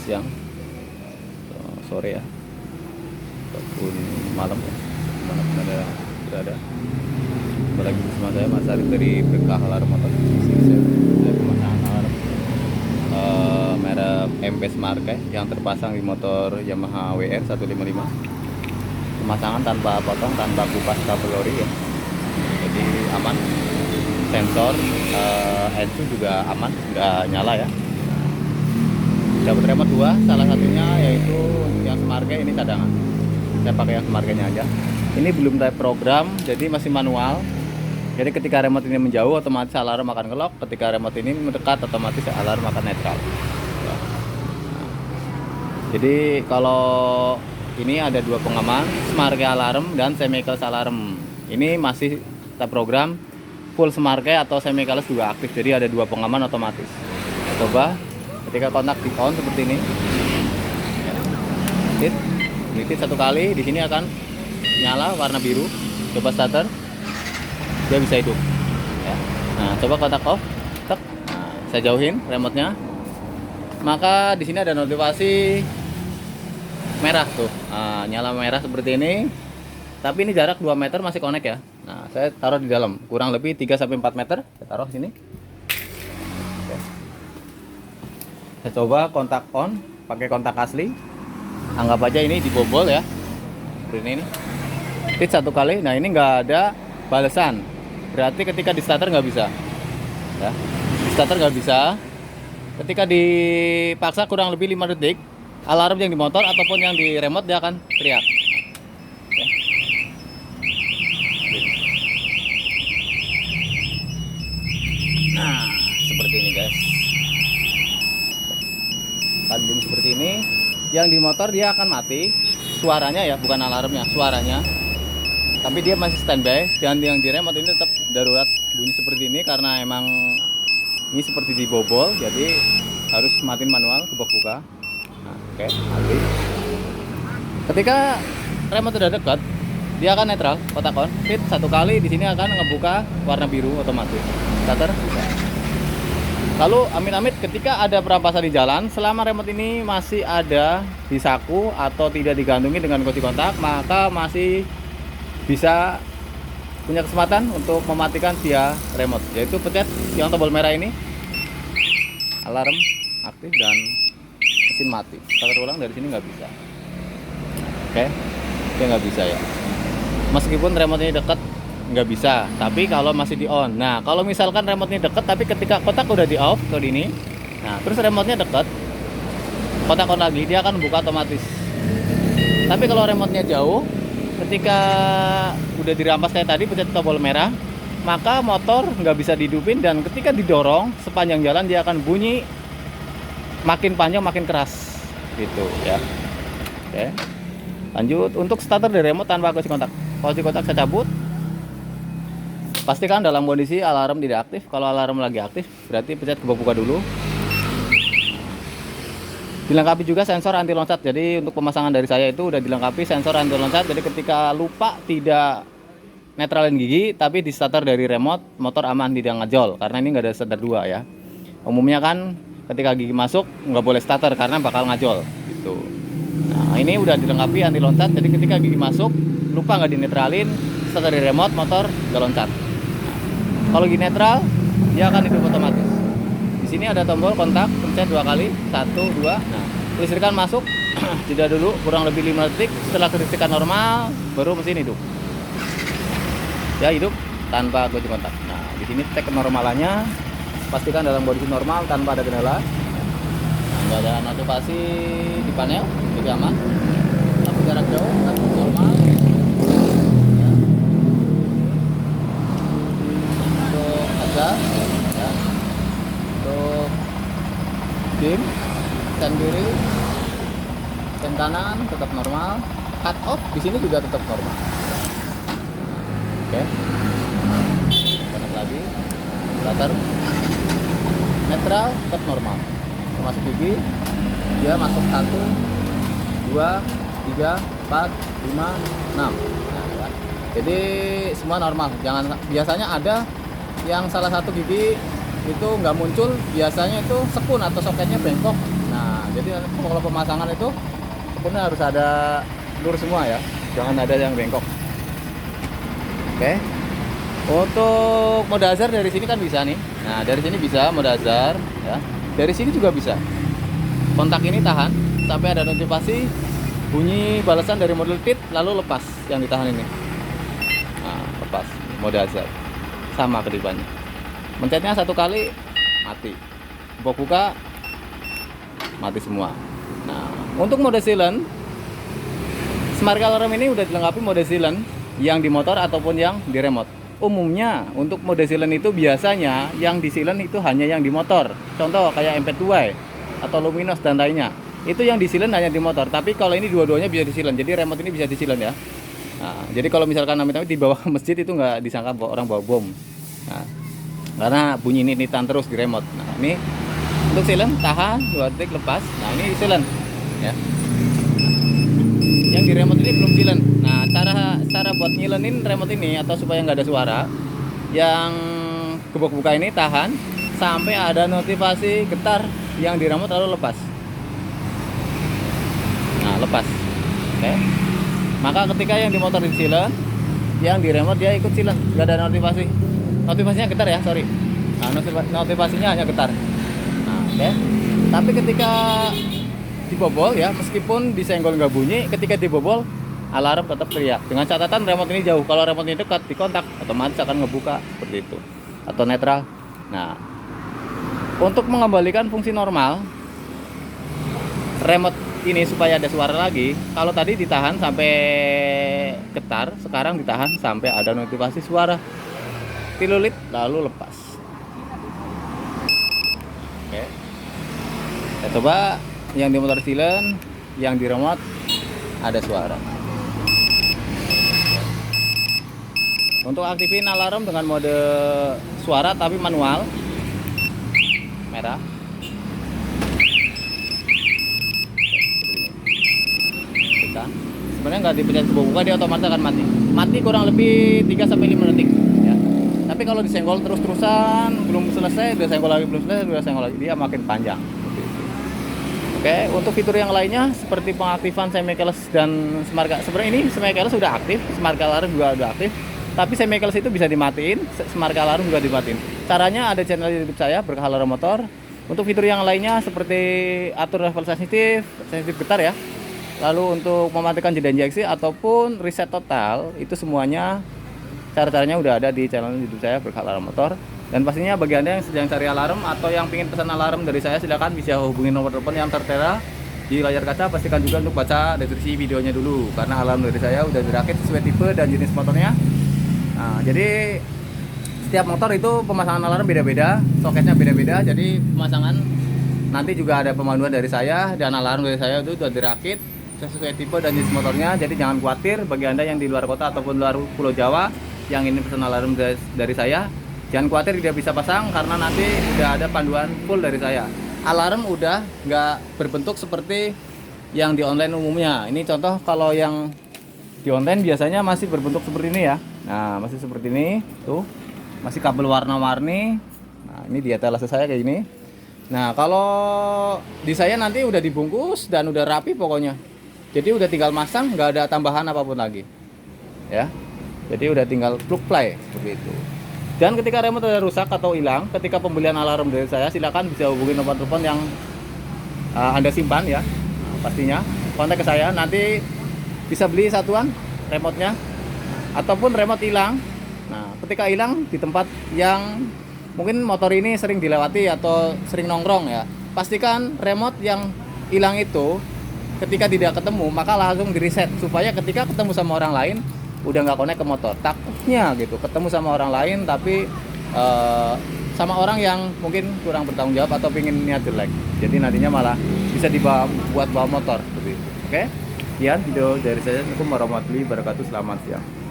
siang, sore ya, ataupun malam ya, dimanapun ada berada. Apalagi bersama saya Mas Arif dari Berkah Alarm Motor. Saya pemasangan alarm merek MP Smart yang terpasang di motor Yamaha WR 155. Pemasangan tanpa potong, tanpa kupas kabel ori ya, jadi aman. Sensor ECU juga aman, nggak nyala ya. Dapat remote 2, salah satunya yaitu yang Smart ini cadangan. Saya pakai yang Smart aja. Ini belum type program, jadi masih manual. Jadi ketika remote ini menjauh, otomatis alarm akan ngelok. Ketika remote ini mendekat, otomatis alarm akan netral. Ya. Jadi kalau ini ada 2 pengaman, Smart alarm dan Semicles alarm. Ini masih type program. Full Smart atau Semicles juga aktif. Jadi ada 2 pengaman otomatis. Coba ketika kontak di on seperti ini. Hit 1 kali, di sini akan nyala warna biru. Coba starter, dia bisa hidup ya. Nah, coba kontak off, tek. Nah, saya jauhin remote-nya, maka di sini ada notifikasi merah tuh. Nah, nyala merah seperti ini, tapi ini jarak 2 meter masih connect ya. Nah, saya taruh di dalam, kurang lebih 3-4 meter, saya taruh sini. Oke. Saya coba kontak on, pakai kontak asli. Anggap aja ini dibobol ya, seperti ini. Hit 1 kali, nah ini nggak ada balasan, berarti ketika di starter nggak bisa ya. Di starter nggak bisa. Ketika dipaksa kurang lebih 5 detik, alarm yang di motor ataupun yang di remote dia akan teriak ya. Nah, seperti ini guys, kandung seperti ini. Yang di motor dia akan mati suaranya ya, bukan alarmnya, suaranya. Tapi dia masih standby, dan yang di remote ini tetap darurat bunyi seperti ini karena emang ini seperti dibobol, jadi harus matiin manual buka. Nah, oke, mati. Ketika remote sudah dekat, dia akan netral, kotak on. Hit 1 kali, di sini akan ngebuka warna biru otomatis. Starter. Lalu amit-amit ketika ada perampasan di jalan, selama remote ini masih ada di saku atau tidak digantungi dengan kunci kontak, maka masih bisa punya kesempatan untuk mematikan via remote, yaitu pencet yang tombol merah ini, alarm aktif dan mesin mati. Starter ulang dari sini nggak bisa. Oke, dia nggak bisa ya. Meskipun remote ini dekat nggak bisa, tapi kalau masih di on. Nah, kalau misalkan remote ini dekat tapi ketika kotak udah di off ke ini, nah terus remote-nya dekat, kotak on lagi, dia akan buka otomatis. Tapi kalau remote-nya jauh, ketika udah dirampas kayak tadi, pencet tombol merah, maka motor nggak bisa dihidupin, dan ketika didorong sepanjang jalan dia akan bunyi makin panjang makin keras gitu ya. Oke, lanjut untuk starter dari remote tanpa kunci kontak. Kunci kontak saya cabut. Pastikan dalam kondisi alarm tidak aktif. Kalau alarm lagi aktif, berarti pencet buka dulu. Dilengkapi juga sensor anti loncat. Jadi untuk pemasangan dari saya itu udah dilengkapi sensor anti loncat. Jadi ketika lupa tidak netralin gigi, tapi di starter dari remote, motor aman tidak ngejol. Karena ini nggak ada starter 2 ya. Umumnya kan ketika gigi masuk nggak boleh starter karena bakal ngajol gitu. Nah, ini udah dilengkapi anti loncat. Jadi ketika gigi masuk, lupa nggak dinetralin, starter dari remote, motor nggak loncat. Kalau gigi netral, dia akan hidup otomatis. Di sini ada tombol kontak, pencet 2 kali, 1, 2. Nah, listrikan masuk, jeda dulu kurang lebih 5 detik. Setelah kelistrikan normal, baru mesin hidup. Ya, hidup tanpa kunci kontak. Nah, di sini cek kenormalannya, pastikan dalam kondisi normal tanpa ada kendala. Nah, nggak ada notifikasi di panel, jadi aman. Lampu jarak jauh, normal. Ya, untuk dim, stand kiri, stand kanan tetap normal, cut off di sini juga tetap normal. Oke, kanan lagi, starter, netral tetap normal, termasuk gigi, dia masuk 1, 2, 3, 4, 5, 6. Nah, ya. Jadi semua normal. Jangan, biasanya ada yang salah satu gigi itu nggak muncul, biasanya itu sekun atau soketnya bengkok. Nah, jadi kalau pemasangan itu sebenarnya harus ada lurus semua ya, jangan ada yang bengkok. Oke. Untuk mode hazard dari sini kan bisa nih. Nah, dari sini bisa mode hazard ya. Dari sini juga bisa. Kontak ini tahan sampai ada notifikasi bunyi balasan dari model tit, lalu lepas yang ditahan ini. Nah, lepas mode hazard. Sama kedipannya. Mencetnya satu kali mati. Buka mati semua. Nah, untuk mode silent, smart alarm ini udah dilengkapi mode silent yang di motor ataupun yang di remote. Umumnya untuk mode silent itu biasanya yang di silent itu hanya yang di motor. Contoh kayak MP2 atau Luminos dan lainnya. Itu yang di silent hanya di motor. Tapi kalau ini dua-duanya bisa di silent. Jadi remote ini bisa di silent ya. Nah, jadi kalau misalkan amit-amit dibawa ke masjid itu nggak disangka orang bawa bom. Nah, karena bunyi ninitan terus di remote. Nah, ini untuk silent tahan 2 detik lepas. Nah, ini silent ya. Yang di remote ini belum silent. Nah, cara buat nyilenin remote ini atau supaya nggak ada suara, yang gebok buka ini tahan sampai ada notifikasi getar yang di remote lalu lepas. Nah, lepas. Oke. Maka ketika yang di motor di silent, yang di remote dia ikut silent, nggak ada notifikasi. Notifikasinya getar ya, sorry. Nah, notifikasinya hanya getar. Nah, oke. Tapi ketika dibobol ya, meskipun disenggol nggak bunyi, ketika dibobol alarm tetap teriak. Dengan catatan remote ini jauh. Kalau remote ini dekat di kontak, otomatis akan ngebuka seperti itu atau netral. Nah, untuk mengembalikan fungsi normal remote ini supaya ada suara lagi, kalau tadi ditahan sampai getar, sekarang ditahan sampai ada notifikasi suara tilulit lalu lepas. Oke. Kita coba yang di motor silent, yang di remote ada suara. Untuk aktifin alarm dengan mode suara tapi manual, merah. Sebenarnya nggak dipencet sebuah buka, dia otomatis akan mati. Mati kurang lebih 3-5 detik ya. Tapi kalau disenggol terus-terusan belum selesai, udah senggol lagi, belum selesai, udah senggol lagi, dia makin panjang. Oke, untuk fitur yang lainnya seperti pengaktifan semi keyless dan smart alarm. Sebenarnya ini semi keyless sudah aktif, smart alarm juga sudah aktif. Tapi semi keyless itu bisa dimatiin, smart alarm juga dimatiin. Caranya ada channel YouTube saya, Berkah Alarm Motor. Untuk fitur yang lainnya seperti atur level sensitif getar ya. Lalu untuk mematikan jeda injeksi ataupun reset total, itu semuanya cara-caranya udah ada di channel YouTube saya, Berkah Alarm Motor. Dan pastinya bagi Anda yang sedang cari alarm atau yang ingin pesan alarm dari saya, silakan bisa hubungi nomor telepon yang tertera di layar kaca. Pastikan juga untuk baca deskripsi videonya dulu, karena alarm dari saya udah dirakit sesuai tipe dan jenis motornya. Nah, jadi setiap motor itu pemasangan alarm beda-beda, soketnya beda-beda. Jadi pemasangan nanti juga ada pemanduan dari saya, dan alarm dari saya itu sudah dirakit sesuai tipe dan jenis motornya. Jadi jangan khawatir bagi Anda yang di luar kota ataupun luar Pulau Jawa yang ingin pesan alarm dari saya. Jangan khawatir tidak bisa pasang, karena nanti udah ada panduan full dari saya. Alarm udah nggak berbentuk seperti yang di online umumnya. Ini contoh, kalau yang di online biasanya masih berbentuk seperti ini ya. Nah, masih seperti ini tuh, masih kabel warna-warni. Nah, ini di etalase saya kayak gini. Nah, kalau di saya nanti udah dibungkus dan udah rapi pokoknya. Jadi udah tinggal masang, nggak ada tambahan apapun lagi ya. Jadi udah tinggal plug play seperti itu. Dan ketika remote ada rusak atau hilang, ketika pembelian alarm dari saya, silakan bisa hubungi nomor telepon yang Anda simpan ya. Nah, pastinya kontak ke saya, nanti bisa beli satuan remote-nya ataupun remote hilang. Nah, ketika hilang di tempat yang mungkin motor ini sering dilewati atau sering nongkrong ya, pastikan remote yang hilang itu ketika tidak ketemu maka langsung di reset, supaya ketika ketemu sama orang lain udah nggak connect ke motor. Takutnya gitu ketemu sama orang lain tapi sama orang yang mungkin kurang bertanggung jawab atau pingin niat jelek, jadi nantinya malah bisa dibawa buat bawa motor seperti itu. Oke, sekian video dari saya. Assalamualaikum warahmatullahi wabarakatuh. Selamat siang.